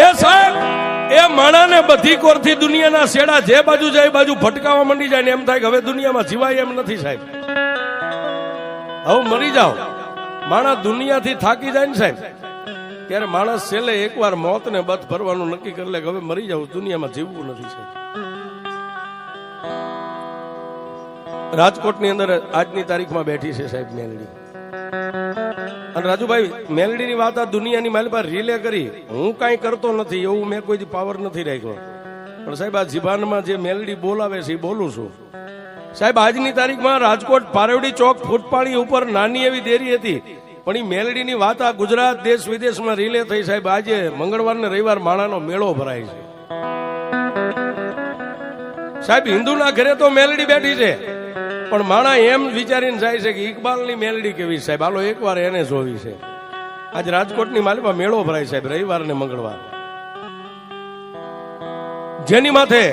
એ સાહેબ એ માણાને બધી કોરથી દુનિયાના શેડા જે બાજુ જાય બાજુ ભટકાવા માંડી જાય ને એમ થાય કે હવે દુનિયામાં જીવાય એમ નથી સાહેબ. હવે મરી જાઓ. માણા દુનિયાથી થાકી જાય ને સાહેબ ત્યારે માણસ છેલ્લે એકવાર મોતને બધ ભરવાનું નક્કી કરી લે કે હવે મરી જાવ, દુનિયામાં જીવવું નથી સાહેબ. રાજકોટની અંદર આજની તારીખમાં બેઠી છે સાહેબ મેલડી. અને રાજુભાઈ મેલડીની વાત આ દુનિયાની મારી પાસે રિલે કરી. હું કાંઈ કરતો નથી એવું મેં કોઈ પાવર નથી રાખ્યો, પણ સાહેબ આ જીભાનમાં જે મેલડી બોલાવે છે એ બોલું છું સાહેબ. આજની તારીખમાં રાજકોટ પારેવડી ચોક ફૂટપાળી ઉપર નાની એવી દેરી હતી, પણ એ મેલડીની વાત આ ગુજરાત દેશ વિદેશમાં રિલે થઈ સાહેબ. આજે મંગળવાર ને રવિવાર માણાનો મેળો ભરાય છે સાહેબ. હિન્દુના ઘરે તો મેલડી બેઠી છે, પણ માણા એમ વિચારીને જાય છે કે ઇકબાલની મેલડી કેવી સાહેબ, હાલો એકવાર એને જોવી છે. આજે રાજકોટની માલિપા મેળો ભરાય સાહેબ, રવિવાર ને મંગળવાર. જેની માથે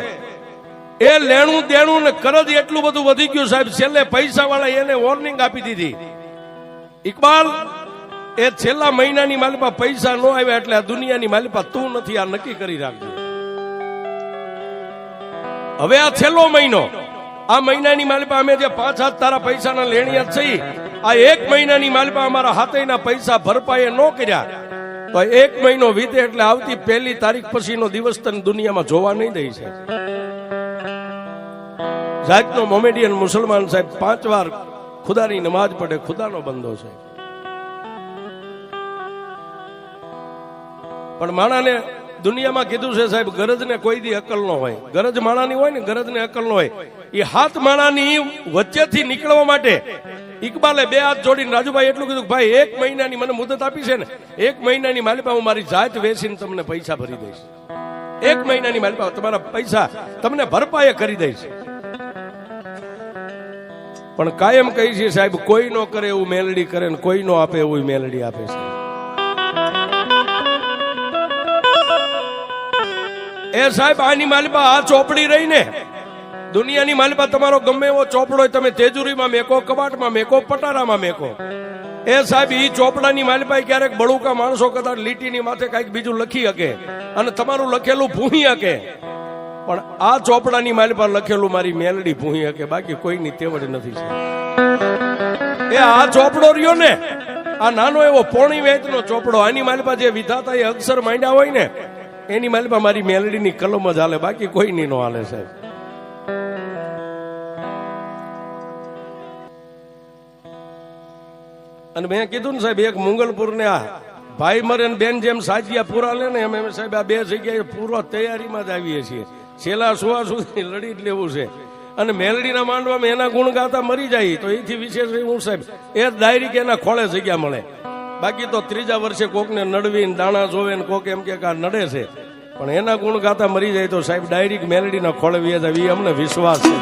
એ લેણું દેણું ને કરજ એટલું બધું વધી ગયું સાહેબ. છેલ્લે પૈસા વાળા એને વોર્નિંગ આપી દીધી, ઇકબાલ એ છેલ્લા મહિનાની માલિપા પૈસા ન આવ્યા એટલે આ દુનિયાની માલિપા તું નથી, આ નક્કી કરી રાખજો. હવે આ છેલ્લો મહિનો, આ મહિનાની માલિપા અમે જે 5 હાથ તારા પૈસાના લેણિયા છે, આ 1 મહિનાની માલિપા અમારા હાથેના પૈસા ભરપાઈ ન કર્યા તો 1 મહિનો વીતે એટલે આવતી 1 તારીખ પછીનો દિવસ તને દુનિયામાં જોવા નહીં દઈ છે. જાતનો મોમેડિયન મુસલમાન સાહેબ 5 વાર ખુદાની નમાજ પડે, ખુદાનો બંદો છે, પણ માણાને દુનિયામાં કીધું છે સાહેબ ગરજને કોઈ દી અકલ ન હોય. ગરજ માણાની હોય ને, ગરજને અકલ ન હોય. એ હાથ માણાની વચ્ચેથી નીકળવા માટે ઇકબાલે 2 હાથ જોડીને રાજુભાઈ એટલું કીધું, ભાઈ 1 મહિનાની મને મુદત આપી છે ને, 1 મહિનાની માલિપા હું મારી જાત વેચીને તમને પૈસા ભરી દઈશ. 1 મહિનાની માલિપા તમારા પૈસા તમને ભરપાઈ કરી દઈશ. પણ કાયમ કહી છે સાહેબ, કોઈ નો કરે એવું મેલડી કરે ને કોઈ નો આપે એવું મેલડી આપે છે. એ સાહેબ આની માલિપા આ ચોપડી રહી ને, દુનિયાની માલિપા તમારો ગમે એવો ચોપડો તમે તેજુરીમાં મેકો, કબાટમાં મેકો, પટારામાં મેકો. એ સાહેબ ઈ ચોપડાની માલિપા ક્યારેક બળુકા માણસો કદાચ લીટીની માથે કઈક બીજું લખી શકે અને તમારું લખેલું ભૂહી શકે, પણ આ ચોપડાની માલિપા લખેલું મારી મેલડી ભૂહી શકે, બાકી કોઈની તેવડ નથી. એ આ ચોપડો રહ્યો ને, આ નાનો એવો પોણી વેચનો ચોપડો, આની માલિપા જે વિધાતા એ અક્ષર માંડ્યા હોય ને એની માલિપા મારી મેલડીની કલમ જ હાલે, બાકી કોઈની નો હાલે સાહેબ. અને મેં કીધું ને સાહેબ, એક મુંગલપુર ને આ ભાઈ મરે ને બેન જેમ સાજિયા પૂરા લે ને, અમે સાહેબ આ 2 જગ્યાએ પૂરો તૈયારીમાં જ આવીએ છીએ. છેલ્લા સુવા સુધી લડી જ લેવું છે. અને મેલડીના માંડવામાં એના ગુણ ગાતા મરી જાય તો એથી વિશેષ હું સાહેબ એ ડાયરી કે એના ખોળે જગ્યા મળે. બાકી તો 3જા વર્ષે કોકને નડવીને દાણા જોવે ને કોક એમ કે આ નડે છે, પણ એના ગુણ ગાતા મરી જાય તો સાહેબ ડાયરેક્ટ મેલડીના ખોળે વી જાય, એ અમને વિશ્વાસ છે.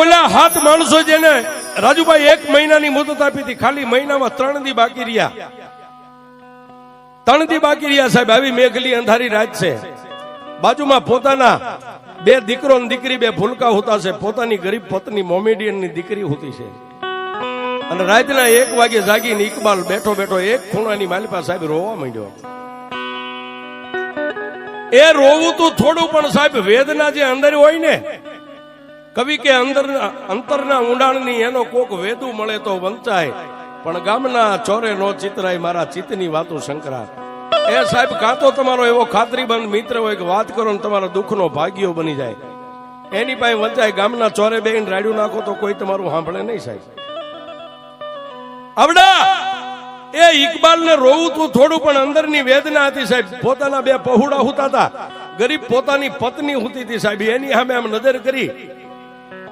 ઓલા હાથ માણસો જેને રાજુભાઈ 1 મહિનાની મુદત આપી હતી, ખાલી મહિનામાં 3 દી બાકી રહ્યા. 3 દી બાકી રહ્યા સાહેબ. આવી મેઘલી અંધારી રાત છે, બાજુમાં પોતાના 2 દીકરો ને દીકરી 2 ભૂલકા હોતા છે, પોતાની ગરીબ પત્ની મોમેડિયન ની દીકરી હોતી છે. અને રાતના 1 વાગે જાગીને ઇકબાલ બેઠો બેઠો એક ખૂણાની માલિપા સાહેબ રોવા માંડ્યો. એ રોવું તું થોડું, પણ સાહેબ વેદના જે અંદર હોય ને, કવિ કે અંતરના ઊંડાણની એનો કોક વેદુ મળે તો વંચાય, પણ ગામના ચોરે નો ચિતરાય મારા ચિત્તની વાતો શંકરા. એ સાહેબ કાં તો તમારો એવો ખાતરીબંધ મિત્ર હોય કે વાત કરો ને તમારો દુઃખનો ભાગ્યો બની જાય, એની પાસે વંચાય. ગામના ચોરે બેન રાડ્યું નાખો તો કોઈ તમારું સાંભળે નહીં સાહેબ. આવડા એ ઇકબાલ ને રોવું તું થોડું, પણ અંદરની વેદના હતી સાહેબ. પોતાના બે પહોળા હુતા હતા, ગરીબ પોતાની પત્ની હુતી હતી સાહેબ. એની સામે આમ નજર કરી,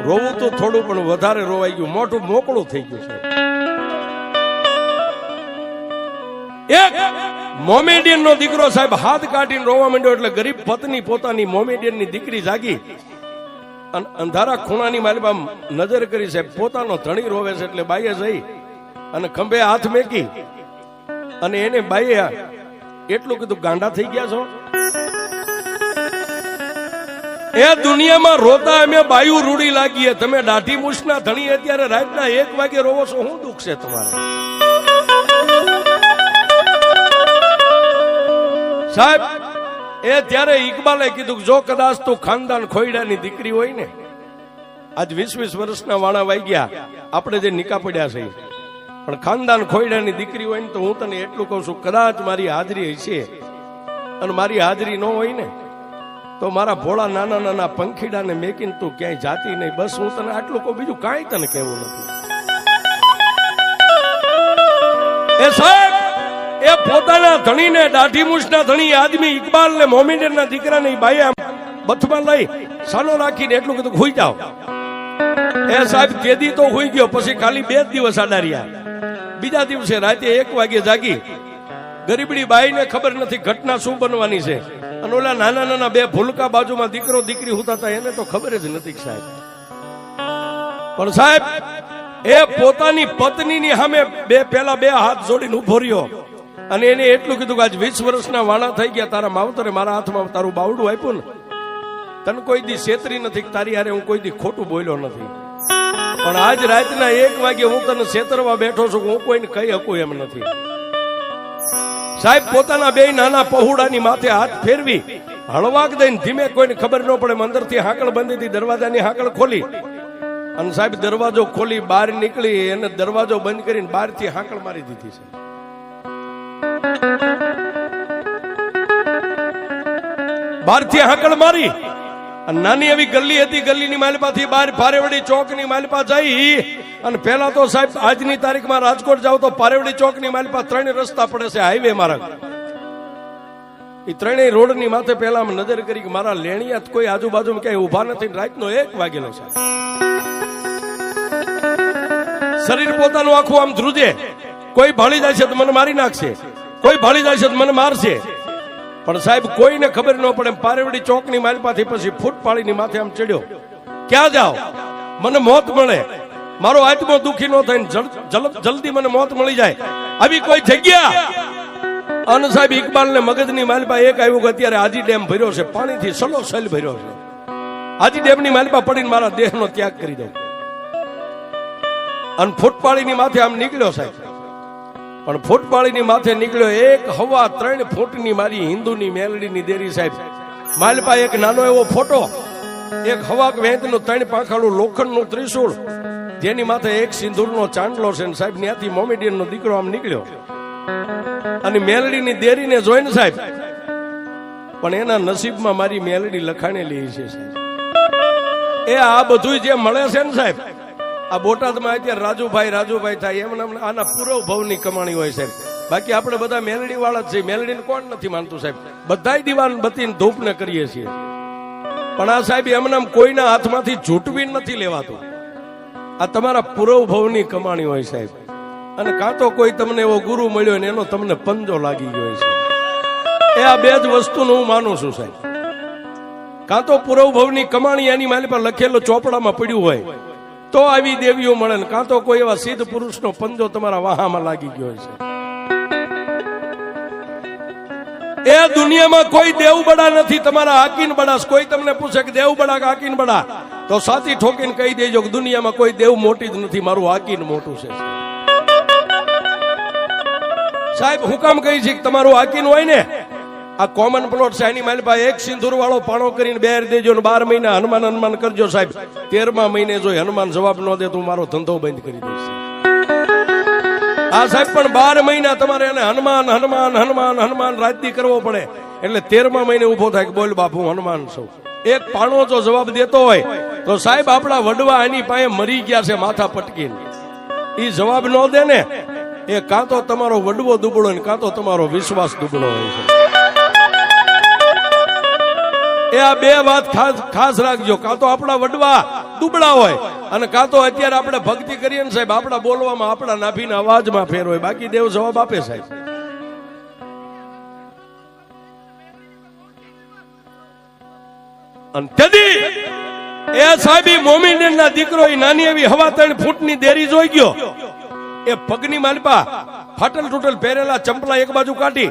રોવું તો થોડું પણ વધારે રોવાઈ ગયું, મોટું મોકળું થઈ ગયું સાહેબ. એક મોમેડિયન નો દીકરો સાહેબ હાથ કાઢીને રોવા માંડ્યો, એટલે ગરીબ પત્ની પોતાની મોમેડિયન ની દીકરી જાગી અને અંધારા ખૂણાની માલિપા નજર કરી સાહેબ. પોતાનો ધણી રોવે છે એટલે બાઈએ જઈ અને ખંભે હાથ મેકી અને એને બાઈએ એટલું કીધું, ગાંડા થઈ ગયા છો? એ દુનિયામાં રોતા અમે બાયુ રૂડી લાગીએ, તમે દાઢી મૂછના ધણી અત્યારે રાતના 1 વાગે રોવો છો, શું દુઃખ છે તમારે સાહેબ? એ ત્યારે ઇકબાલે કીધું, જો કદાચ તું ખાનદાન ખોયડાની દીકરી હોય ને, આજ 20-20 વર્ષના વાણા વાઈ ગયા, આપણે જે નિકા પડ્યા છે, પણ ખાનદાન ખોયડાની દીકરી હોય ને, તો હું તને એટલું કહું છું, કદાચ મારી હાજરી હશે અને મારી હાજરી ન હોય ને, તો મારા ભોળા નાના નાના પંખીડાને મેકીને તું ક્યાંય જાતી નહીં. બસ હું તને આટલું કહું, બીજું કાંઈ તને કહેવું નથી. એ સાહેબ એ પોતાના ધણીને, દાઢી મૂછના ધણી આદમી ઇકબાલ ને મોમેડિયનના દીકરાને બાઈએ બથમાં લઈ સાનો રાખીને એટલું કીધું, હુઈ જાઓ. એ સાહેબ તેદી તો હુઈ ગયો, પછી ખાલી 2 દિવસ આડા રહ્યા. બીજા દિવસે રાતે 1 વાગે જાગી. ગરીબડી બાઈને ખબર નથી ઘટના શું બનવાની છે, અને ઓલા નાના નાના 2 ભૂલકા બાજુમાં દીકરો દીકરી હુતા હતા, એને તો ખબર જ નથી સાહેબ. પણ સાહેબ એ પોતાની પત્નીની સામે પેલા 2 હાથ જોડીને ઉભો રહ્યો અને એને એટલું કીધું કે આજ 20 વર્ષના વાણા થઈ ગયા, તારા માવતરે મારા હાથમાં તારું બાવડું આપ્યું ને, તને કોઈ દી છેતરી નથી, તારી હારે હું કોઈ દી ખોટું બોલ્યો નથી, પણ આજ રાતના 1 વાગે હું તને છેતરવા બેઠો છું, હું કોઈને કહી શકું એમ નથી. સાહેબ પોતાના 2 નાના પહોળાની માથે હાથ ફેરવી હળવાક દઈને ધીમે, કોઈને ખબર ન પડે, અંદરથી હાકળ બંધી હતી, દરવાજાની હાકળ ખોલી અને સાહેબ દરવાજો ખોલી બહાર નીકળી, એને દરવાજો બંધ કરીને બહારથી હાકળ મારી દીધી છે. બહારથી હાકળ મારી નાની એવી ગલ્લી હતી, ગલ્લીની માલપાથી બહાર પારેવડી ચોકની માલપા જઈ અને પેલા તો સાહેબ આજની તારીખમાં રાજકોટ જાવ તો પારેવડી ચોકની માલપા 3 રસ્તા પડે છે, હાઈવે માર્ગ. એ 3 રોડની માથે પેલા નજર કરી કે મારા લેણિયાત કોઈ આજુબાજુમાં ક્યાંય ઉભા નથી. રાતનો 1 વાગેલો છે. શરીર પોતાનું આખું આમ ધ્રુજે, કોઈ ભાળી જાય છે તો મને મારી નાખશે, કોઈ ભાળી જાય છે તો મને મારશે, પણ સાહેબ કોઈને ખબર ન પડે. પારેવડી ચોકની માલપાથી પછી ફૂટ પાડીની માથે આમ ચડ્યો, ક્યાં જાઓ, મને મોત મળે, મારો આત્મો દુખી ન થાય, જલ્દી મને મોત મળી જાય, આવી કોઈ જગ્યા. અને સાહેબ ઇકબાલ ને મગજની માલપા એક આવ્યું કે અત્યારે હાજી ડેમ ભર્યો છે, પાણીથી સલોસલ ભર્યો છે, હાજી ડેમની માલપા પડીને મારા દેહનો ત્યાગ કરી દઉં. અને ફૂટપાળીની માથે આમ નીકળ્યો સાહેબ, પણ ફૂટપાળીની માથે નીકળ્યો, 1.3 ફૂટની મારી હિન્દુની મેલડીની દેરી સાહેબ. માલપા એક નાનો એવો ફોટો, એક હવાક વેંતનું 3 પાંખાળું લોખંડનું ત્રિશૂળ, જેની માથે એક સિંદૂરનો ચાંદલો છે. સાહેબ ત્યાંથી મોમેડિયનનો દીકરો આમ નીકળ્યો અને મેલડીની દેરીને જોઈને સાહેબ, પણ એના નસીબમાં મારી મેલડી લખાણેલી છે સાહેબ. એ આ બધું જે મળે છે ને સાહેબ, આ બોટાદમાં અત્યારે રાજુભાઈ થાય એમ આના પૂરો ભાવની કમાણી હોય સાહેબ. બાકી આપણે બધા મેલડી વાળા જ છે, મેલડીને કોણ નથી માનતું સાહેબ, બધાય દીવાન બત્તીને ધૂપને કરીએ છીએ. પણ આ સાહેબ એમનામ કોઈના હાથમાંથી ઝૂંટવી નથી લેવાતું, આ તમારા પૂરો ભાવની કમાણી હોય સાહેબ. અને કાં તો કોઈ તમને એવો ગુરુ મળ્યો ને એનો તમને પંજો લાગી ગયો છે. એ આ 2 જ વસ્તુનું હું માનું છું સાહેબ. કાં તો પૂરો ભાવની કમાણી એની માલી પર લખેલો ચોપડામાં પડ્યું હોય તો આવી દેવીઓ મળે, ને કાં તો કોઈ એવા સિદ્ધ પુરુષનો પંજો તમારા વાહામાં લાગી ગયો છે. એ દુનિયામાં કોઈ દેવબડા નથી, તમારા હાકીન બડા. કોઈ તમને પૂછે કે દેવબડા કે હાકીન બડા, તો સાચી ઠોકીને કહી દેજો કે દુનિયામાં કોઈ દેવ મોટી જ નથી, મારું હાકીન મોટું છે સાહેબ. હું કામ કહી છે કે તમારું હાકીન હોય ને, આ કોમન પ્લોટ છે એની મારી પાસે એક સિંદૂર વાળો પાણો કરીને બેર દેજો ને 12 મહિના હનુમાન હનુમાન કરજો સાહેબ. 13મા મહિને જો હનુમાન જવાબ ન દે તો મારો ધંધો બંધ કરી દઈશ. આ સાહેબ પણ 12 મહિના તમારે એને હનુમાન હનુમાન હનુમાન હનુમાન રાજદી કરવો પડે. એટલે 13મા મહિને ઉભો થાય કે બોલ બાપુ હનુમાન છું. એક પાણો જો જવાબ દેતો હોય તો સાહેબ આપણા વડવા એની પાસે મરી ગયા છે માથા પટકીને. ઈ જવાબ ન દે ને એ કાં તો તમારો વડવો દુબળો ને કાં તો તમારો વિશ્વાસ દુબળો હોય છે. એ આ બે વાત ખાસ રાખજો. કાં તો આપણા વડવા દુબળા હોય અને કાં તો અત્યારે આપણે ભક્તિ કરીએ ને સાહેબ આપણા બોલવામાં આપણા નાભીના અવાજમાં ફેર હોય. બાકી દેવ જવાબ આપે સાહેબ. અને તેથી એ સાહેબ મોમીન ના દીકરો નાની એવી હવા 3 ફૂટની દેરી જોઈ ગયો. એ પગની માલપા ફાટલ તૂટલ પહેરેલા ચંપલા એક બાજુ કાઢી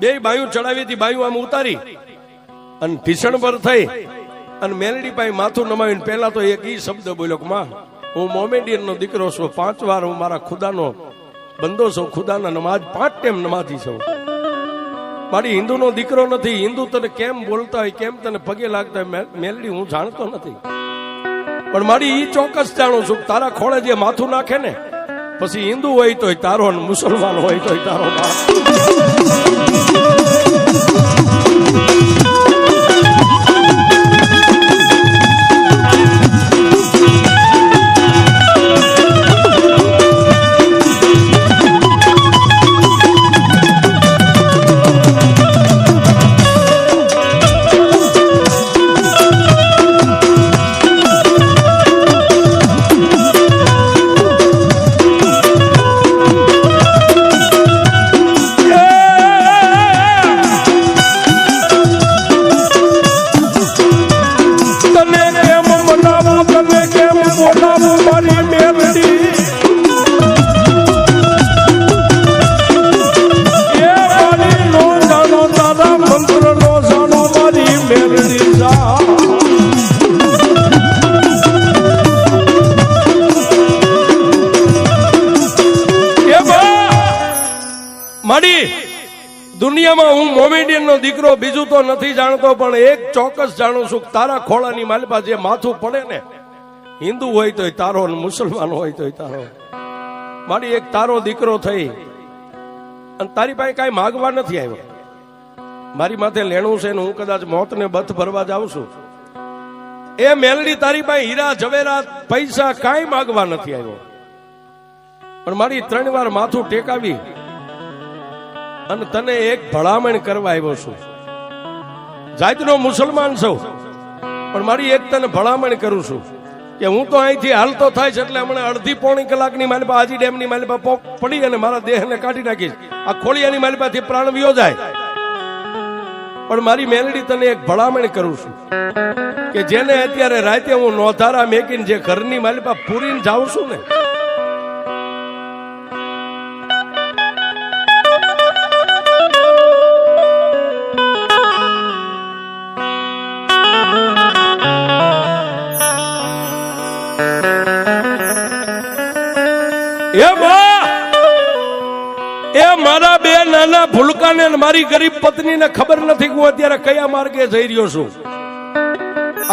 2 બાયું ચડાવી હતી. બાયું આમ ઉતારી અને ભીષણ પર થઈ અને મેલડી પાસે માથું નમાવીને પહેલા તો એક ઈ શબ્દ બોલ્યો કે માં હું મોમેડિયન નો દીકરો છું. 5 વાર હું મારા ખુદાનો બંદો છું. ખુદાના નમાજ 5 ટાઈમ નમાજી છું. મારી હિન્દુ નો દીકરો નથી. હિન્દુ તને કેમ બોલતા હોય કેમ તને પગે લાગતા હોય મેલડી હું જાણતો નથી. પણ મારી ઈ ચોક્કસ જાણું છું તારા ખોળે જે માથું નાખે ને પછી હિન્દુ હોય તોય તારો અને મુસલમાન હોય તોય તારો બાપ. દુનિયામાં હું મોમેડિયન નો દીકરો બીજું તો નથી જાણતો પણ એક ચોક્કસ જાણું છું તારા ખોળાની માલપા જે માથું પડે ને હિન્દુ હોય તોય તારો ને મુસલમાન હોય તોય તારો. મારી એક તારો દીકરો થઈ અને તારી પાસે કઈ માગવા નથી આવ્યો. મારી માથે લેણું છે ને હું કદાચ મોતને બથ ભરવા જાઉં છું. એ મેલડી તારી પાસે હીરા જવેરાત પૈસા કાંઈ માગવા નથી આવ્યો. પણ મારી 3 વાર માથું ટેકાવી અને તને એક ભલામણ કરવા આવ્યો છું. જાતનો મુસલમાન છું પણ મારી એક તને ભલામણ કરું છું કે હું તો અહીંથી હાલતો થાય છે એટલે હમણાં અડધી પોણી કલાકની માલિપા હાજી ડેમની માલિપા પડી અને મારા દેહને કાઢી નાખીશ. આ ખોળિયાની માલિપાથી પ્રાણ વિયો જાય. પણ મારી મેલડી તને એક ભલામણ કરું છું કે જેને અત્યારે રાતે હું નોધારા મેકીને જે ઘરની માલિપા પૂરીને જાઉં છું ને એ મારા 2 નાના ભૂલકાને મારી ગરીબ પત્નીને ખબર નથી કે હું અત્યારે કયા માર્ગે જઈ રહ્યો છું.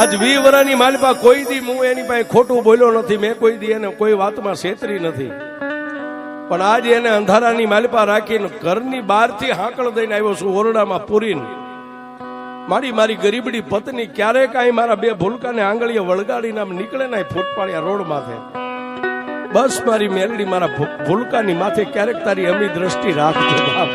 આજ 20 વર્ષની માલિપા કોઈ દી હું એની પાસે ખોટું બોલ્યો નથી. મેં કોઈ દી એને કોઈ વાતમાં છેતરી નથી. પણ આજે એને અંધારાની માલિપા રાખીને ઘરની બહારથી હાંકળ દઈને આવ્યો છું ઓરડામાં પૂરીને. મારી ગરીબડી પત્ની ક્યારેક અહીં મારા 2 ભૂલકાને આંગળીએ વળગાડીને આમ નીકળે ને ફૂટપાળિયા રોડ માથે. બસ મારી મેલડી મારા ભૂલકાની માથે ક્યારેક તારી અમી દ્રષ્ટિ રાખજો બાપ.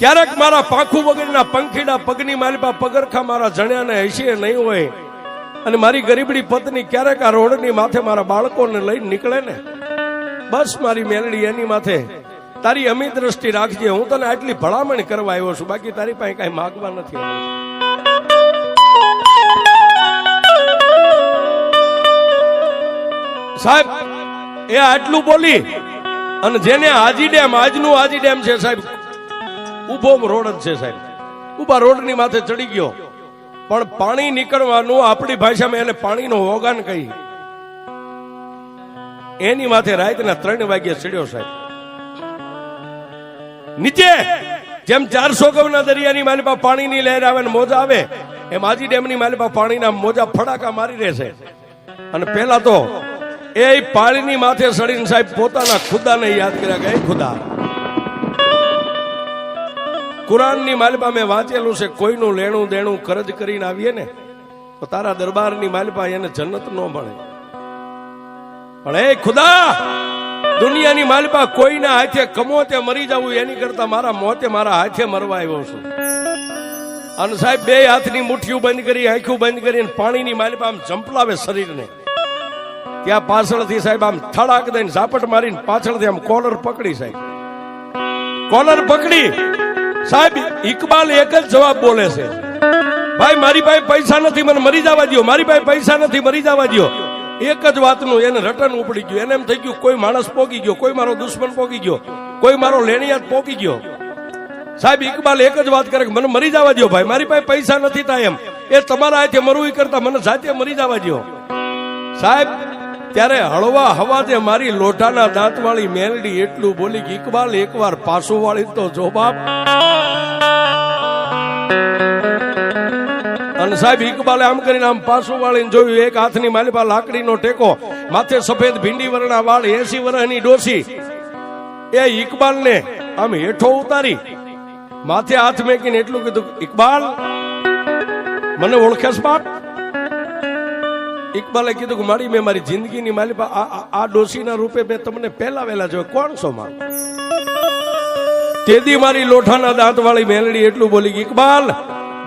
ક્યારેક મારા પાંખું વગરના પંખીડા પગની માલિપા પગરખા મારા જણ્યાને હશે નહીં હોય અને મારી ગરીબડી પત્ની ક્યારેક આ રોડની માથે મારા બાળકોને લઈને નીકળે ને, બસ મારી મેલડી એની માથે તારી અમી દ્રષ્ટિ રાખજે. હું તને આટલી ભલામણ કરવા આવ્યો છું, બાકી તારી પાસે કઈ માગવા નથી આવ્યો. સાહેબ એ આટલું બોલી અને જેને હાજી ડેમ, આજનું હાજી ડેમ છે સાહેબ, ઉભો રોડ જ છે સાહેબ, ઉભા રોડની માથે ચડી ગયો. પણ પાણી નીકળવાનું આપણી ભાષામાં એને પાણીનો ઓગાન કહી, એની માથે રાતના 3 વાગ્યે ચડ્યો સાહેબ. નીચે જેમ 400 ગવના દરિયાની માલિપા પાણીની લહેર આવે ને મોજા આવે, એમ હાજી ડેમની માલિપા પાણીના મોજા ફડાકા મારી રહેશે. અને પેલા તો એ પાણીની માથે સડીને સાહેબ પોતાના ખુદાને યાદ કર્યા કે ખુદા, કુરાનની માલિપા મેં વાંચેલું છે, કોઈનું લેણું દેણું કરજ કરીને આવીએ ને તો તારા દરબારની માલિપા એને જન્નત ન મળે. પણ એ ખુદા, દુનિયાની માલિપા કોઈના હાથે કમોતે મરી જવું એની કરતા મારા મોતે મારા હાથે મરવા આવ્યો છું. અને સાહેબ 2 હાથની મુઠ્ઠીઓ બંધ કરી, આંખો બંધ કરીને પાણીની માલિપા આમ ઝંપલાવે શરીરને. ત્યાં પાછળથી સાહેબ આમ થડાક દઈને ઝાપટ મારીને પાછળથી આમ કોલર પકડી સાહેબ, કોલર પકડી સાહેબ ઇકબાલ એક જ જવાબ બોલે છે, ભાઈ મારી પાસે પૈસા નથી, મને મરી જવા દો, મારી પાસે પૈસા નથી, મરી જવા દો. એક જ વાતનું એને રટન ઉપડી ગયું. એને એમ થઈ ગયું કોઈ માણસ પોકી ગયો, કોઈ મારો દુશ્મન પોકી ગયો, કોઈ મારો લેણિયાત પોકી ગયો. સાહેબ ઇકબાલ એક જ વાત કરે કે મને મરી જવા દો ભાઈ, મારી પાસે પૈસા નથી થાય એમ, એ તમારા હાથે મરવું કરતા મને જાતે મરી જવા દો. સાહેબ ત્યારે હળવા હવાજે મારી લોઢાના દાંતવાળી મેલડી એટલું બોલી કે ઇકબાલ એકવાર પાછું વાળી તો જો બાપ. અને સાહેબ ઇકબાલે આમ કરીને આમ પાછું વાળીને જોયું, એક હાથની માલિપા લાકડીનો ટેકો, માથે સફેદ ભીંડી વરણા વાળ, 80 વર્ષની ડોસી. એ ઇકબાલને આમ હેઠો ઉતારી માથે હાથ મેકીને એટલું કીધું, ઇકબાલ મને ઓળખેસ બાપ? ઇકબાલે કીધું કે મારી મેં મારી જિંદગીની માલિપા આ ડોસીના રૂપે મેં તમને પહેલા વહેલા જોયો, કોણ છો માં? તેદી મારી લોઠાના દાંત વાળી મેલડી એટલું બોલી કે ઇકબાલ,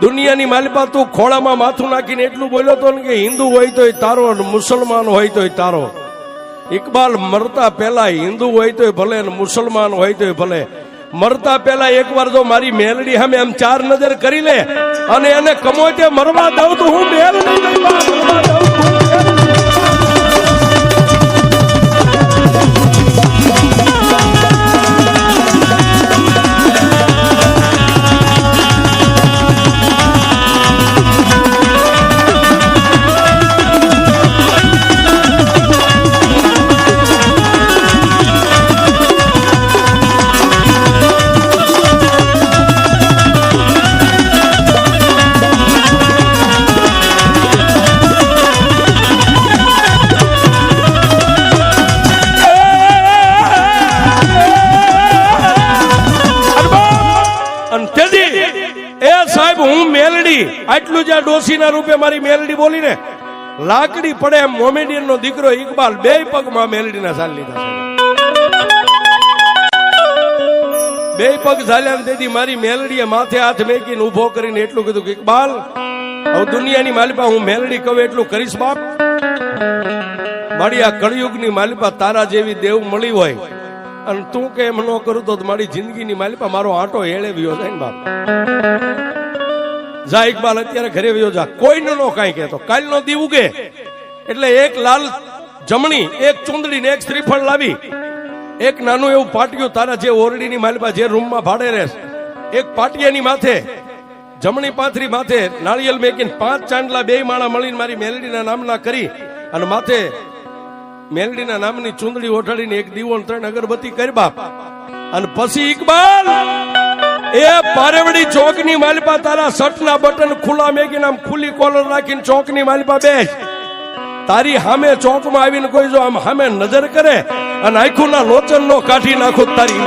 દુનિયાની માલિપા તું ખોળામાં માથું નાખીને એટલું બોલ્યો તો કે હિન્દુ હોય તોય તારો, મુસલમાન હોય તોય તારો. ઇકબાલ મરતા પહેલા હિન્દુ હોય તોય ભલે, મુસલમાન હોય તોય ભલે, મરતા પહેલા એકવાર જો મારી મેલડી સામે એમ 4 નજર કરી લે અને એને કમોતે મરવા દઉં તો હું મેલડી મરવા દઉં. આટલું જ ડોસીના રૂપે મારી મેલડી બોલી ને, લાકડી પડે એમ મોમેડિયન નો દીકરો ઇકબાલ 2 પગમાં મેલડીના ઝાલ લીધા છે. 2 પગ ઝાલ્યા તેથી મારી મેલડીએ માથે હાથ મેકીને ઉભો કરીને એટલું કીધું કે ઇકબાલ, હવે દુનિયાની માલિપા હું મેલડી કહું એટલું કરીશ બાપ. મારી આ કળિયુગની માલિપા તારા જેવી દેવ મળી હોય અને તું કે એમ ન કરું તો મારી જિંદગીની માલિપા મારો આંટો હેળેવ્યો જાય ને બાપ. જા ઇકબાલ અત્યારે ઘરે વયો જા, કોઈને નો કાંઈ કહેતો. કાલનો દી ઉગે એટલે એક લાલ જમણી, એક ચુંદડી ને એક શ્રીફળ લાવી, એક નાનું એવું પાટિયું તારા જે ઓરડીની માલિપા જે રૂમમાં ભાડે રહેશ, એક પાટિયાની માથે જમણી પાથરી માથે નાળિયેર મેકીને 5 ચાંદલા 2 માળા મળીને મારી મેલડીના નામના કરી અને માથે મેલડીના નામની ચુંદડી ઓઢાડીને એક દીવો 3 અગરબત્તી કરી બાપ. અને પછી ઇકબાલ એ પારેવડી ચોકની માલિપા તારા શર્ટના બટન ખુલ્લા મેકીને આમ ખુલ્લી કોલર રાખીને ચોકની માલિપા બેસ. તારી સામે ચોકમાં આવીને કોઈ જો આમ સામે નજર કરે અને આંખોના લોચન નો કાઢી નાખો તારી